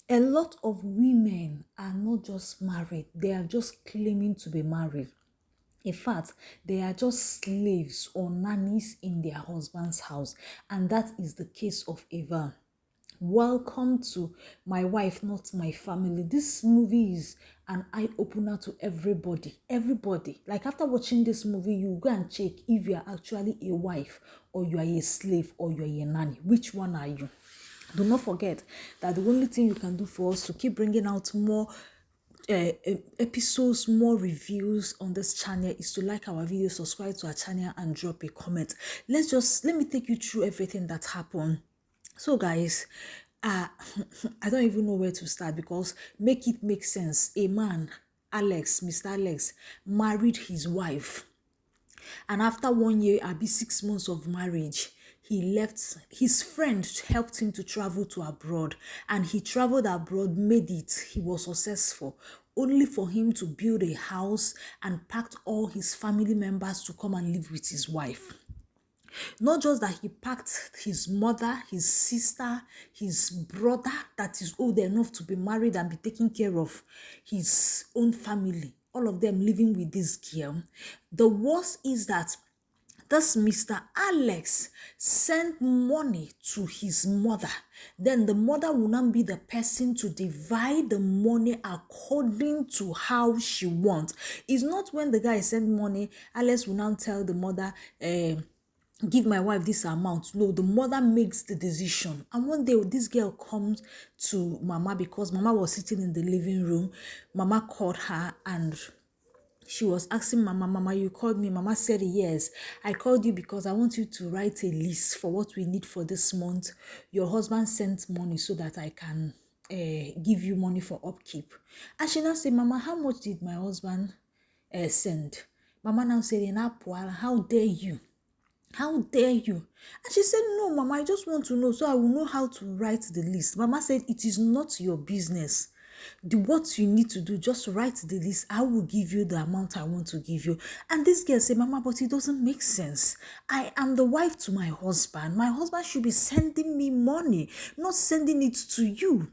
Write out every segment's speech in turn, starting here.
A lot of women are not just married, they are just claiming to be married. In fact, they are just slaves or nannies in their husband's house. And that is the case of Eva. Welcome to My Wife, Not My Family. This movie is an eye-opener to everybody. Everybody. Like after watching this movie, you go and check if you are actually a wife or you are a slave or you are a nanny. Which one are you? Do not forget that the only thing you can do for us to keep bringing out more episodes, more reviews on this channel is to like our video, subscribe to our channel, and drop a comment. Let me take you through everything that happened. So guys, I don't even know where to start because make it make sense. A man, Alex, Mr. Alex, married his wife, and after 1 year, be 6 months of marriage, he left. His friend helped him to travel to abroad, and he traveled abroad, made it. He was successful, only for him to build a house and packed all his family members to come and live with his wife. Not just that, he packed his mother, his sister, his brother that is old enough to be married and be taking care of his own family, all of them living with this girl. The worst is that this Mr. Alex sent money to his mother. Then the mother will not be the person to divide the money according to how she wants. It's not when the guy sent money, Alex will now tell the mother, give my wife this amount. No, the mother makes the decision. And one day this girl comes to Mama because Mama was sitting in the living room. Mama called her and she was asking Mama, you called me? Mama said, yes, I called you because I want you to write a list for what we need for this month. Your husband sent money so that I can give you money for upkeep. And she now said, Mama, how much did my husband send? Mama now said, how dare you? How dare you? And she said, no, Mama, I just want to know so I will know how to write the list. Mama said, it is not your business. What you need to do, just write the list. I will give you the amount I want to give you. And this girl said, Mama, but it doesn't make sense. I am the wife to my husband. My husband should be sending me money, not sending it to you.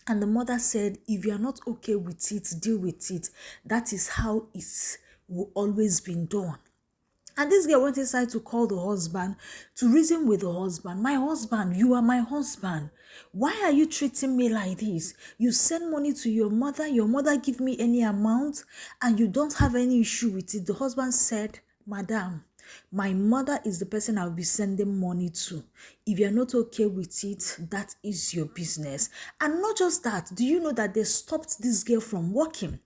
And the mother said, if you are not okay with it, deal with it. That is how it's will always been done. And this girl went inside to call the husband, to reason with the husband. My husband, you are my husband. Why are you treating me like this? You send money to your mother give me any amount, and you don't have any issue with it. The husband said, Madam, my mother is the person I'll be sending money to. If you're not okay with it, that is your business. And not just that, do you know that they stopped this girl from working?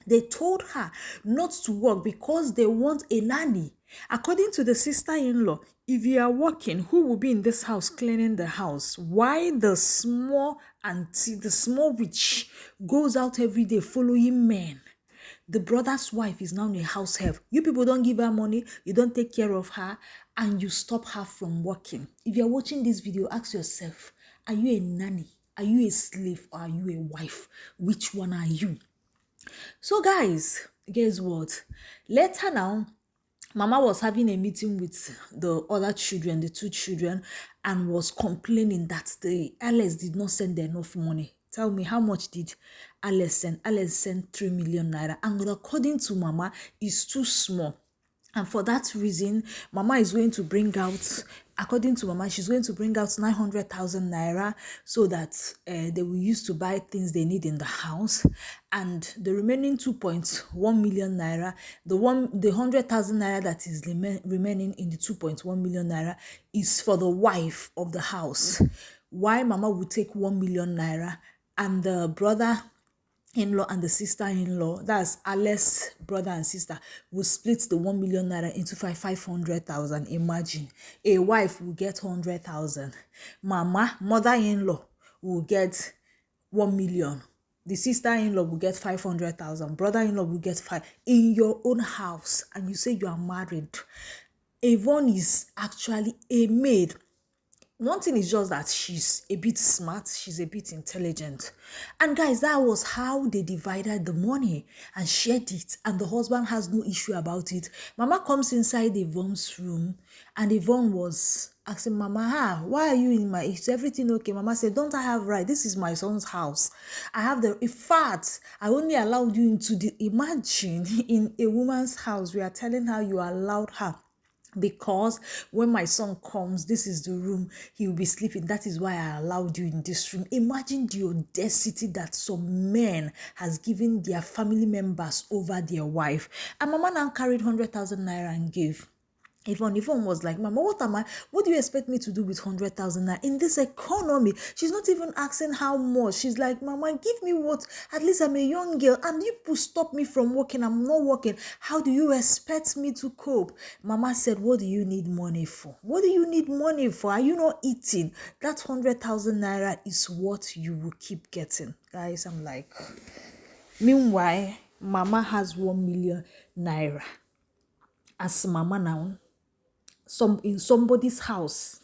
They told her not to work because they want a nanny. According to the sister-in-law, if you are working, who will be in this house cleaning the house? Why the small auntie, the small witch, goes out every day following men? The brother's wife is now a house help. You people don't give her money, you don't take care of her, and you stop her from working. If you're watching this video, ask yourself, are you a nanny? Are you a slave? Or are you a wife? Which one are you? So guys, guess what? Later now, Mama was having a meeting with the other children, the two children, and was complaining that the Alex did not send enough money. Tell me, how much did Alex send? Alex sent 3 million naira. And according to Mama, it's too small. And for that reason, Mama is going to bring out, according to Mama, she's going to bring out 900,000 naira so that they will use to buy things they need in the house. And the remaining 2.1 million naira, the 100,000 naira that is remaining in the 2.1 million naira is for the wife of the house. Why Mama will take 1 million naira and the brother-in-law and the sister-in-law, that's Alice's brother and sister, will split the 1 million naira into 500,000. Imagine, a wife will get 100,000. Mother-in-law will get 1 million. The sister-in-law will get 500,000. Brother-in-law will get 5 in your own house, and you say you are married. Ivonne is actually a maid. one thing is just that she's a bit smart, she's a bit intelligent. And guys, that was how they divided the money and shared it. And the husband has no issue about it. Mama comes inside Yvonne's room, and Yvonne was asking Mama, why are you in my, is everything okay? Mama said, don't I have right? This is my son's house. I have the, in fact, I only allowed you into the, imagine in a woman's house, we are telling her you allowed her, because when my son comes, this is the room he will be sleeping. That is why I allowed you in this room. Imagine the audacity that some men has given their family members over their wife. And Mama now carried 100,000 naira and gave Yvonne was like, Mama, what do you expect me to do with 100,000 naira in this economy? She's not even asking how much. She's like, Mama, give me what? At least I'm a young girl, and you people stop me from working. I'm not working. How do you expect me to cope? Mama said, what do you need money for? What do you need money for? Are you not eating? That 100,000 naira is what you will keep getting. Guys, I'm like, meanwhile, Mama has 1 million naira. As Mama now, in somebody's house.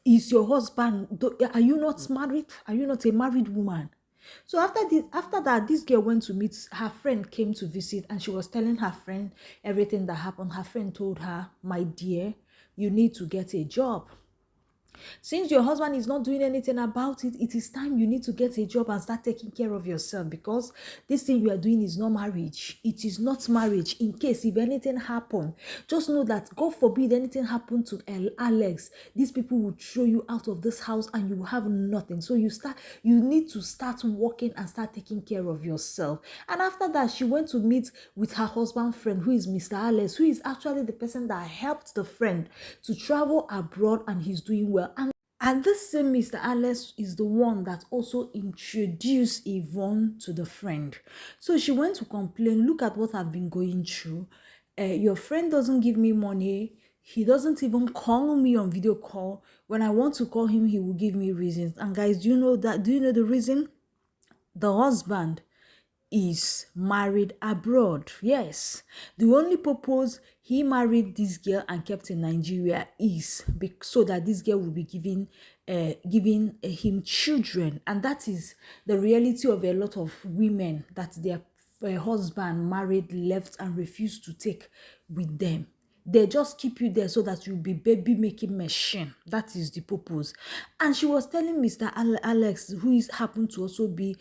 Is your husband, are you not married? Are you not a married woman? So after that, this girl went to meet her friend, came to visit, and she was telling her friend everything that happened. Her friend told her, my dear, you need to get a job. Since your husband is not doing anything about it, it is time you need to get a job and start taking care of yourself, because this thing you are doing is not marriage. It is not marriage. In case if anything happen, just know that God forbid anything happen to Alex, these people will throw you out of this house and you will have nothing. So you need to start working and start taking care of yourself. And after that, she went to meet with her husband's friend, who is Mr. Alex, who is actually the person that helped the friend to travel abroad, and he's doing well. And this same Mr. Alex is the one that also introduced Yvonne to the friend. So she went to complain, look at what I've been going through. Your friend doesn't give me money. He doesn't even call me on video call. When I want to call him, he will give me reasons. And guys, do you know the reason? The husband is married abroad. Yes, the only purpose he married this girl and kept in Nigeria is so that this girl will be giving him children. And that is the reality of a lot of women, that their husband married, left, and refused to take with them. They just keep you there so that you'll be baby making machine. That is the purpose. And she was telling Mr. Alex, who happened to also be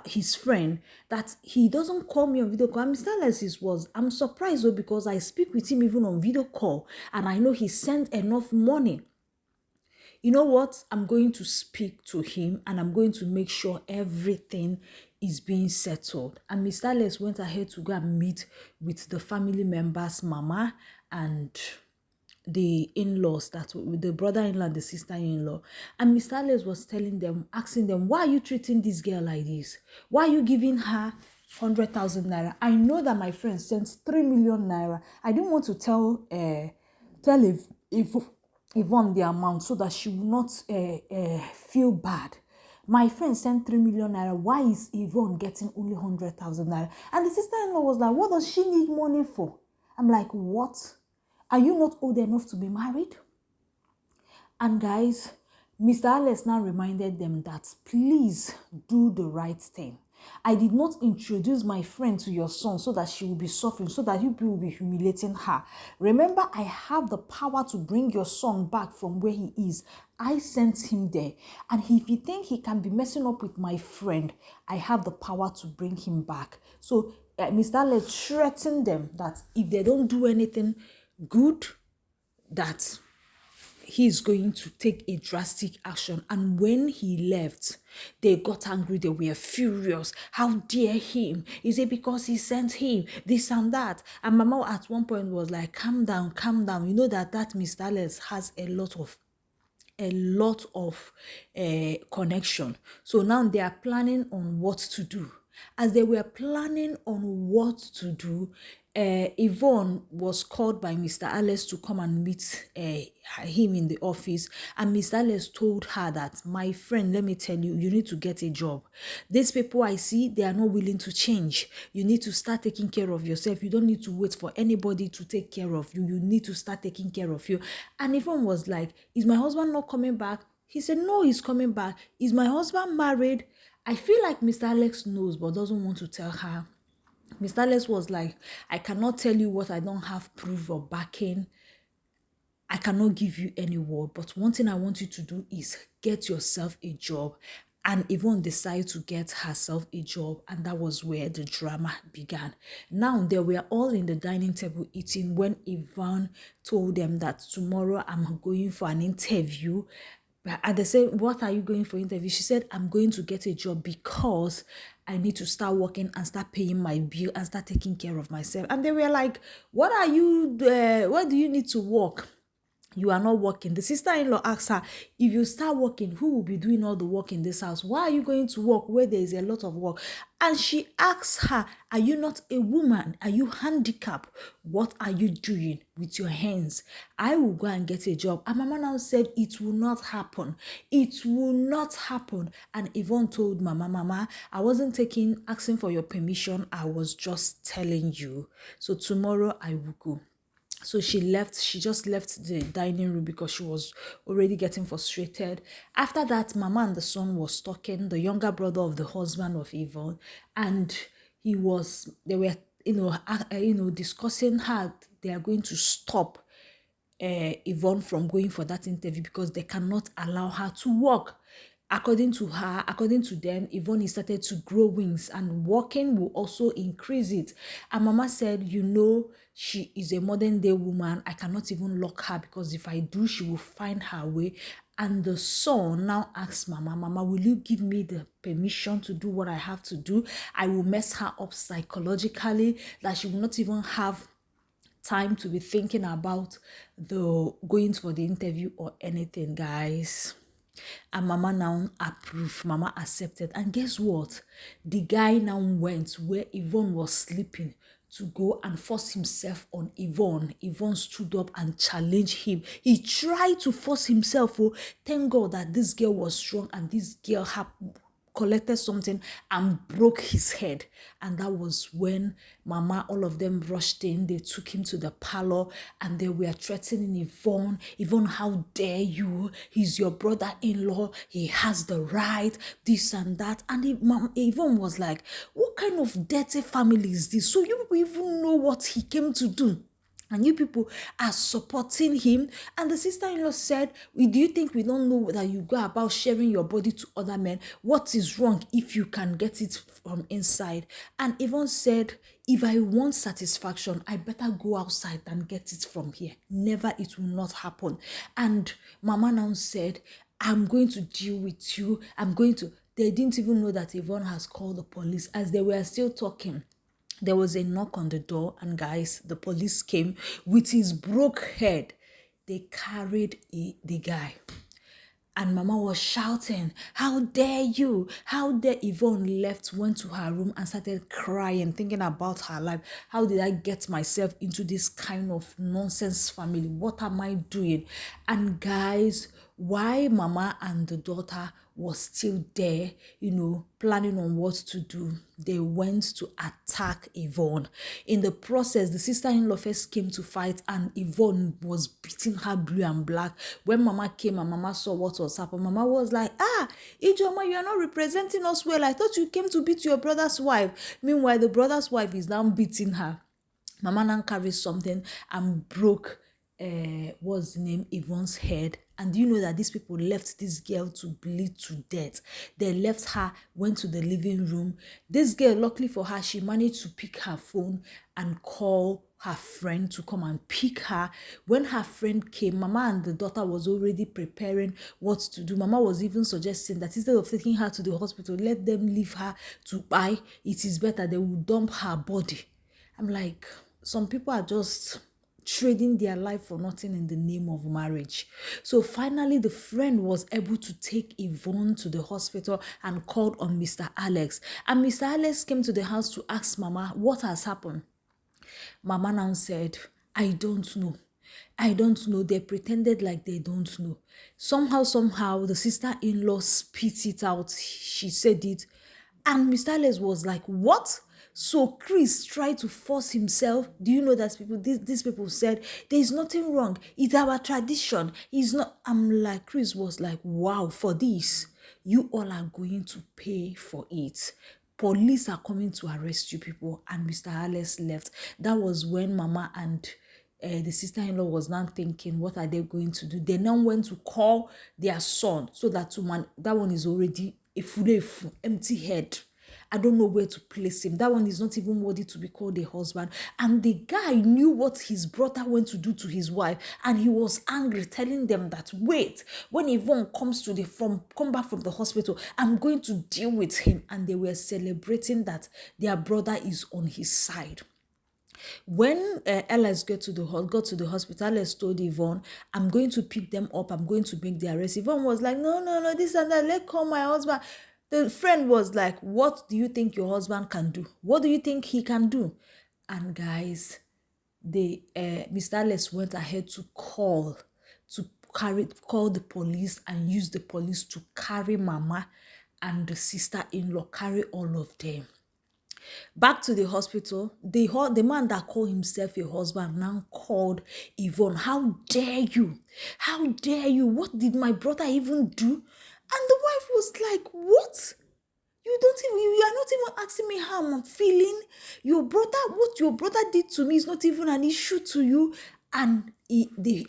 his friend, that he doesn't call me on video call. And Mr. Alex I'm surprised though, because I speak with him even on video call, and I know he sent enough money. You know what? I'm going to speak to him, and I'm going to make sure everything is being settled. And Mr. Alex went ahead to go and meet with the family members, Mama and the in-laws, that with the brother-in-law and the sister-in-law. And Mr. Alex was telling them, asking them, why are you treating this girl like this? Why are you giving her 100,000 naira? I know that my friend sent 3 million naira. I didn't want to tell Yvonne the amount so that she will not feel bad. My friend sent 3 million naira. Why is Yvonne getting only 100,000 naira? And the sister-in-law was like, what does she need money for? I'm like, what? Are you not old enough to be married? And guys, Mr. Alex now reminded them that please do the right thing. I did not introduce my friend to your son so that she will be suffering, so that you people will be humiliating her. Remember, I have the power to bring your son back from where he is. I sent him there. And if you think he can be messing up with my friend, I have the power to bring him back. So Mr. Alex threatened them that if they don't do anything good, that he's going to take a drastic action. And when he left, they got angry. They were furious. How dare him? Is it because he sent him? This and that. And Mama at one point was like, calm down, calm down. You know that Mr. Alex has a lot of connection. So now they are planning on what to do. As they were planning on what to do, Yvonne was called by Mr. Alex to come and meet him in the office, and Mr. Alex told her that, my friend, let me tell you, you need to get a job. These people I see, they are not willing to change. You need to start taking care of yourself. You don't need to wait for anybody to take care of you. You need to start taking care of you. And Yvonne was like, is my husband not coming back? He said, no, he's coming back. Is my husband married? I feel like Mr. Alex knows but doesn't want to tell her. Mr. Alex was like, I cannot tell you what I don't have proof or backing. I cannot give you any word, but one thing I want you to do is get yourself a job. And Yvonne decided to get herself a job, and that was where the drama began. Now, they were all in the dining table eating when Yvonne told them that tomorrow I'm going for an interview. And they said, what are you going for interview? She said, I'm going to get a job because I need to start working and start paying my bill and start taking care of myself. And they were like, what are you, why do you need to work? You are not working. The sister-in-law asked her, if you start working, who will be doing all the work in this house? Why are you going to work where there is a lot of work? And she asked her, are you not a woman? Are you handicapped? What are you doing with your hands? I will go and get a job. And Mama now said, it will not happen. It will not happen. And Yvonne told Mama, I wasn't asking for your permission. I was just telling you. So tomorrow I will go. So she just left the dining room because she was already getting frustrated. After that, Mama and the son was talking, the younger brother of the husband of Yvonne, and they were, discussing how they are going to stop Yvonne from going for that interview because they cannot allow her to work. According to them, Yvonne started to grow wings and walking will also increase it. And Mama said, she is a modern day woman. I cannot even lock her because if I do, she will find her way. And the son now asks Mama, will you give me the permission to do what I have to do? I will mess her up psychologically that she will not even have time to be thinking about the going for the interview or anything, guys. And Mama now approved. Mama accepted. And guess what? The guy now went where Yvonne was sleeping to go and force himself on Yvonne. Yvonne stood up and challenged him. He tried to force himself. Oh, thank God that this girl was strong and this girl collected something and broke his head. And that was when Mama, all of them rushed in. They took him to the parlor and they were threatening Yvonne. Yvonne, how dare you? He's your brother-in-law. He has the right, this and that. And Yvonne was like, what kind of dirty family is this? So you people even know what he came to do? And you people are supporting him. And the sister-in-law said, do you think we don't know that you go about sharing your body to other men? What is wrong if you can get it from inside? And Yvonne said, if I want satisfaction, I better go outside than get it from here. Never, it will not happen. And Mama now said, I'm going to deal with you. They didn't even know that Yvonne has called the police. As they were still talking, there was a knock on the door, and guys, the police came with his broke head. They carried the guy. And Mama was shouting, how dare you? How dare Yvonne went to her room and started crying, thinking about her life. How did I get myself into this kind of nonsense family? What am I doing? And guys, why Mama and the daughter was still there, planning on what to do, they went to attack Yvonne. In the process, the sister-in-law first came to fight and Yvonne was beating her blue and black. When Mama came and Mama saw what was happening, Mama was like, Ijoma, you are not representing us well. I thought you came to beat your brother's wife. Meanwhile, the brother's wife is now beating her. Mama now carried something and broke what's the name, Yvonne's head. And you know that these people left this girl to bleed to death. They left her, went to the living room. This girl, luckily for her, she managed to pick her phone and call her friend to come and pick her. When her friend came, Mama and the daughter was already preparing what to do. Mama was even suggesting that instead of taking her to the hospital, let them leave her to buy. It is better, they will dump her body. I'm like, some people are just trading their life for nothing in the name of marriage. So finally, the friend was able to take Yvonne to the hospital and called on Mr. Alex. And Mr. Alex came to the house to ask Mama what has happened. Mama now said, I don't know. I don't know. They pretended like they don't know. Somehow, the sister-in-law spit it out. She said it. And Mr. Alex was like, what? So Chris tried to force himself. Do you know that these people said, there is nothing wrong. It's our tradition. It's not. I'm like, Chris was like, wow, for this, you all are going to pay for it. Police are coming to arrest you people. And Mr. Alex left. That was when Mama and the sister-in-law was now thinking, what are they going to do? They now went to call their son, so that that one is already a full empty head. I don't know where to place him. That one is not even worthy to be called a husband. And the guy knew what his brother went to do to his wife, and he was angry, telling them that, wait, when Ivonne come back from the hospital, I'm going to deal with him. And they were celebrating that their brother is on his side. When Alex got to the hospital, Alex told Ivonne, I'm going to pick them up. I'm going to make the arrest. Ivonne was like, no, this and that. Let's call my husband. The friend was like, what do you think your husband can do? What do you think he can do? And guys, Mr. Alex went ahead to call the police and use the police to carry Mama and the sister-in-law, carry all of them. Back to the hospital, the man that called himself a husband now called Ivonne. How dare you? How dare you? What did my brother even do? And the wife was like, what? You are not even asking me how I'm feeling. What your brother did to me is not even an issue to you. And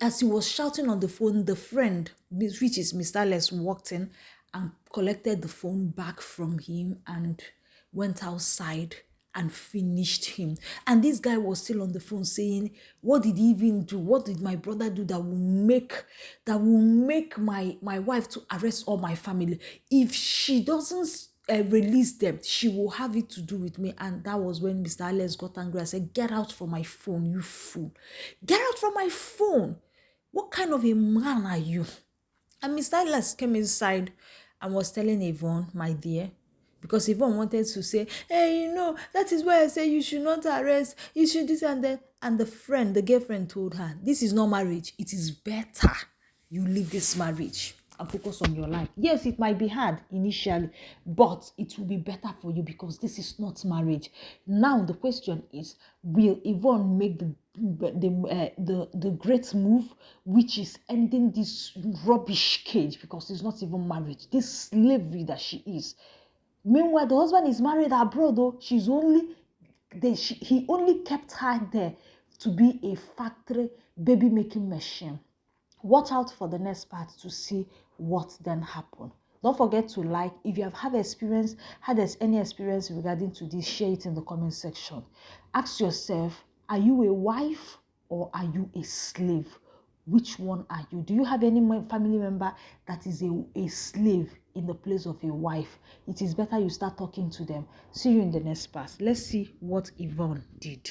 as he was shouting on the phone, the friend, which is Mr. Les, walked in and collected the phone back from him and went outside and finished him. And this guy was still on the phone saying, what did he even do? What did my brother do that will make my wife to arrest all my family? If she doesn't release them, she will have it to do with me. And that was when Mr. Alex got angry. I said, get out from my phone, you fool. Get out from my phone. What kind of a man are you? And Mr. Alex came inside and was telling Ivonne, my dear, because Ivonne wanted to say, hey, that is why I say you should not arrest, you should this and that. And the girlfriend told her, this is not marriage. It is better you leave this marriage and focus on your life. Yes, it might be hard initially, but it will be better for you because this is not marriage. Now the question is, will Ivonne make the great move, which is ending this rubbish cage, because it's not even marriage, this slavery that she is. Meanwhile, the husband is married abroad, though. He only kept her there to be a factory baby making machine. Watch out for the next part to see what then happened. Don't forget to like. If you have had any experience regarding to this, share it in the comment section. Ask yourself, are you a wife or are you a slave? Which one are you? Do you have any family member that is a slave in the place of a wife? It is better you start talking to them. See you in the next part. Let's see what Ivonne did.